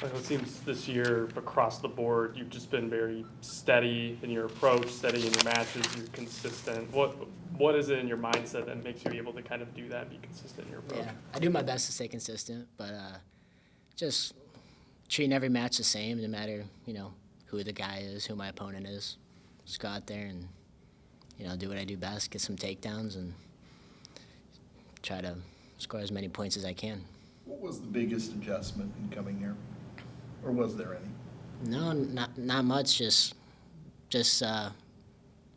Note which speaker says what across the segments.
Speaker 1: Like it seems this year across the board, you've just been very steady in your approach, steady in your matches, you're consistent. What is it in your mindset that makes you able to kind of do that, be consistent in your approach?
Speaker 2: Yeah, I do my best to stay consistent, but just treating every match the same, no matter who the guy is, who my opponent is. Just go out there and do what I do best, get some takedowns, and try to score as many points as I can.
Speaker 3: What was the biggest adjustment in coming here? Or was there any?
Speaker 2: No, not much. Just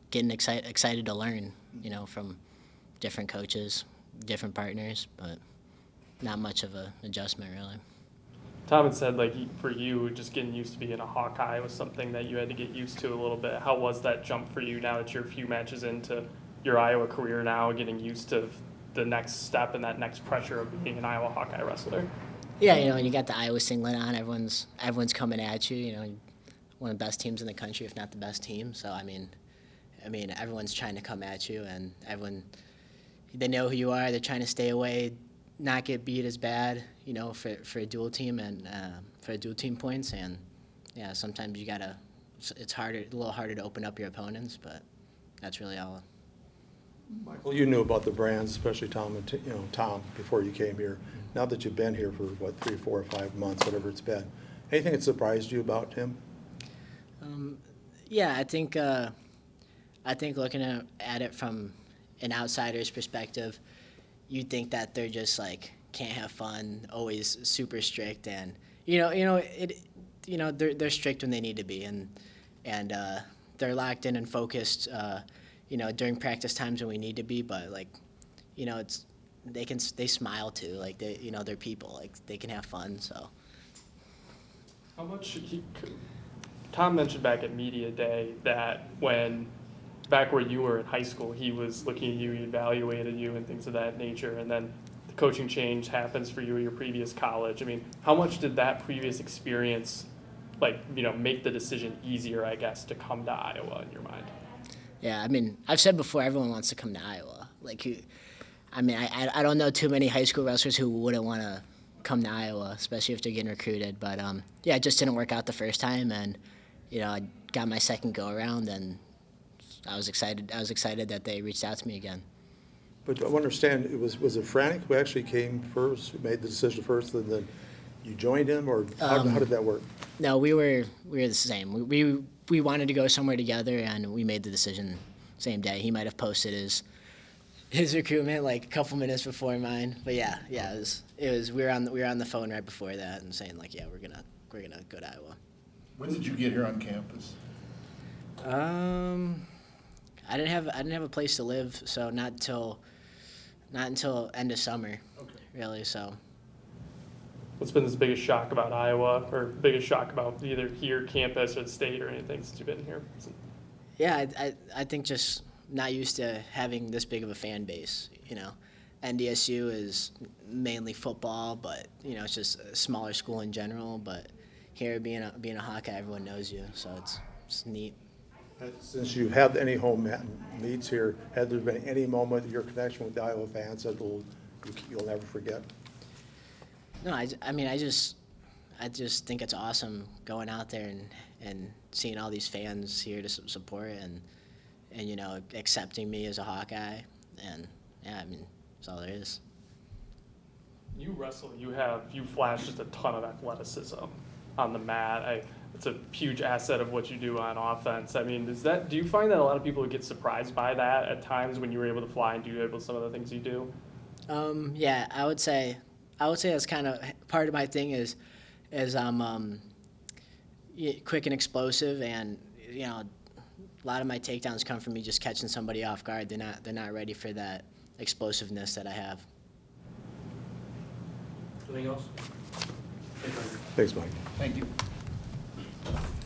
Speaker 2: getting excited to learn, from different coaches, different partners, but not much of an adjustment really.
Speaker 1: Tom had said, like, for you, just getting used to being a Hawkeye was something that you had to get used to a little bit. How was that jump for you now that you're a few matches into your Iowa career now, getting used to the next step and that next pressure of being an Iowa Hawkeye wrestler?
Speaker 2: Yeah, when you got the Iowa singlet on, everyone's coming at you. One of the best teams in the country, if not the best team. So I mean, everyone's trying to come at you, and they know who you are. They're trying to stay away, not get beat as bad, for a dual team and for a dual team points. And yeah, sometimes it's a little harder to open up your opponents, but that's really all.
Speaker 4: Michael, you knew about the brands, especially Tom and Tom before you came here. Now that you've been here for 3, 4, or 5 months, whatever it's been, anything that surprised you about him?
Speaker 2: Yeah, I think looking at it from an outsider's perspective, you think that they're just like can't have fun, always super strict, and they're strict when they need to be, and they're locked in and focused. During practice times when we need to be, but they smile too, like they're people, like they can have fun. So
Speaker 1: How much Tom mentioned back at Media Day that back where you were in high school, he was looking at you, he evaluated you and things of that nature, and then the coaching change happens for you at your previous college. I mean, how much did that previous experience, make the decision easier, I guess, to come to Iowa in your mind?
Speaker 2: yeah, I've said before, everyone wants to come to Iowa. I don't know too many high school wrestlers who wouldn't want to come to Iowa, especially if they're getting recruited. But yeah, it just didn't work out the first time, and I got my second go around, and I was excited. I was excited that they reached out to me again.
Speaker 4: But I understand, was it Franek who actually came first, who made the decision first, and then you joined him, or how did that work?
Speaker 2: No, we were the same. We wanted to go somewhere together, and we made the decision same day. He might have posted his recruitment like a couple minutes before mine, but yeah, it was we were on the phone right before that and saying like, yeah, we're gonna go to Iowa.
Speaker 3: When did you get here on campus?
Speaker 2: I didn't have a place to live, so not until end of summer, really. So.
Speaker 1: What's been the biggest shock about Iowa, or biggest shock about either here, campus, or the state, or anything since you've been here?
Speaker 2: Yeah, I think just not used to having this big of a fan base. NDSU is mainly football, but it's just a smaller school in general. But here, being a Hawkeye, everyone knows you, so it's neat.
Speaker 4: Since you had any home meets here, had there been any moment of your connection with the Iowa fans that you'll never forget?
Speaker 2: No, I just think it's awesome going out there and seeing all these fans here to support and accepting me as a Hawkeye, and yeah, that's all there is.
Speaker 1: You wrestle, you flash just a ton of athleticism on the mat. It's a huge asset of what you do on offense. Do you find that a lot of people get surprised by that at times when you were able to fly and do some of the things you do?
Speaker 2: Yeah, I would say that's kind of part of my thing is I'm quick and explosive, and a lot of my takedowns come from me just catching somebody off guard. They're not ready for that explosiveness that I have.
Speaker 5: Anything else?
Speaker 4: Thanks, Mike.
Speaker 3: Thank you.